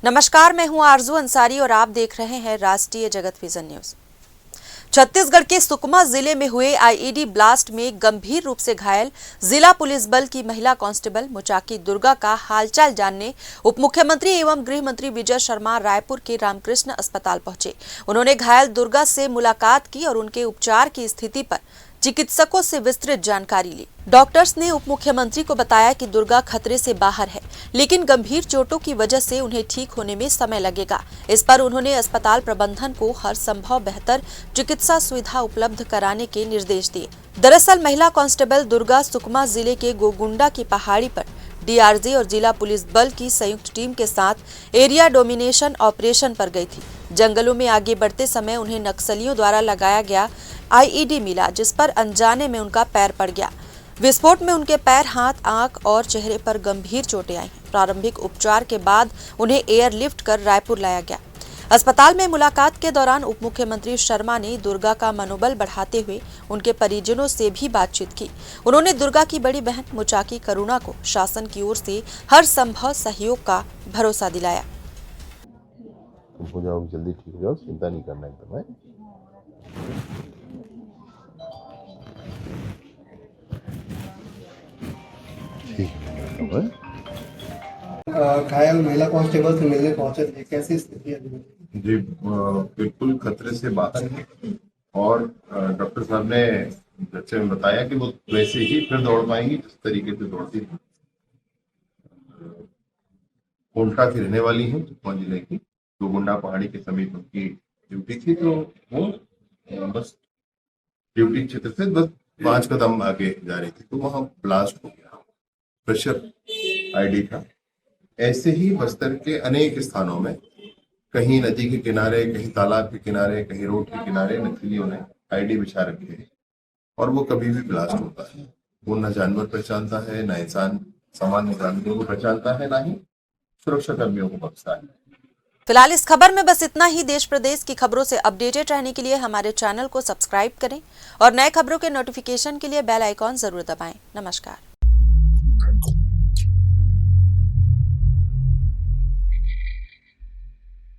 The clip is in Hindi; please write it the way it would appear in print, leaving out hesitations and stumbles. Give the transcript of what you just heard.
नमस्कार, मैं हूं आरजू अंसारी और आप देख रहे हैं राष्ट्रीय जगत विजन न्यूज। छत्तीसगढ़ के सुकमा जिले में हुए आईईडी ब्लास्ट में गंभीर रूप से घायल जिला पुलिस बल की महिला कांस्टेबल मुचाकी दुर्गा का हालचाल जानने उप मुख्यमंत्री एवं गृह मंत्री विजय शर्मा रायपुर के रामकृष्ण अस्पताल पहुंचे। उन्होंने घायल दुर्गा से मुलाकात की और उनके उपचार की स्थिति पर चिकित्सकों से विस्तृत जानकारी ली। डॉक्टर्स ने उप मुख्यमंत्री को बताया कि दुर्गा खतरे से बाहर है, लेकिन गंभीर चोटों की वजह से उन्हें ठीक होने में समय लगेगा। इस पर उन्होंने अस्पताल प्रबंधन को हर संभव बेहतर चिकित्सा सुविधा उपलब्ध कराने के निर्देश दिए। दरअसल महिला कांस्टेबल दुर्गा सुकमा जिले के गोगुंडा की पहाड़ी पर डीआरजी और जिला पुलिस बल की संयुक्त टीम के साथ एरिया डोमिनेशन ऑपरेशन पर गई थी। जंगलों में आगे बढ़ते समय उन्हें नक्सलियों द्वारा लगाया गया आईईडी मिला, जिस पर अनजाने में उनका पैर पड़ गया। विस्फोट में उनके पैर, हाथ, आंख और चेहरे पर गंभीर चोटें आई। प्रारंभिक उपचार के बाद उन्हें एयरलिफ्ट कर रायपुर लाया गया। अस्पताल में मुलाकात के दौरान उप मुख्यमंत्री शर्मा ने दुर्गा का मनोबल बढ़ाते हुए उनके परिजनों से भी बातचीत की। उन्होंने दुर्गा की बड़ी बहन मुचाकी करुणा को शासन की ओर से हर संभव सहयोग का भरोसा दिलाया। हो जाओ, जल्दी ठीक हो जाओ, चिंता नहीं करना एकदम है। ठीक है। घायल महिला कांस्टेबल से मिलने पहुंचे थे, कैसी स्थिति है? जी बिल्कुल खतरे से बाहर है और डॉक्टर साहब ने जैसे बताया कि वो वैसे ही फिर दौड़ पाएंगी जिस तरीके से दौड़ती थी। कोंटा की रहने वाली है, सुकमा जिले की गोगुंडा पहाड़ी के समीप उनकी ड्यूटी थी, तो वो बस ड्यूटी क्षेत्र से बस 5 कदम आगे जा रही थी तो वहां ब्लास्ट हो गया। प्रेशर आईडी था। ऐसे ही बस्तर के अनेक स्थानों में कहीं नदी के किनारे, कहीं तालाब के किनारे, कहीं रोड के किनारे नक्सलियों ने आईडी बिछा रखे हैं और वो कभी भी ब्लास्ट होता है। वो न जानवर पहचानता है, न इंसान सामान्य नागरिकों को पहचानता है, ना ही सुरक्षा कर्मियों को बख्शता है। फिलहाल इस खबर में बस इतना ही। देश प्रदेश की खबरों से अपडेटेड रहने के लिए हमारे चैनल को सब्सक्राइब करें और नए खबरों के नोटिफिकेशन के लिए बेल आइकॉन जरूर दबाएं। नमस्कार।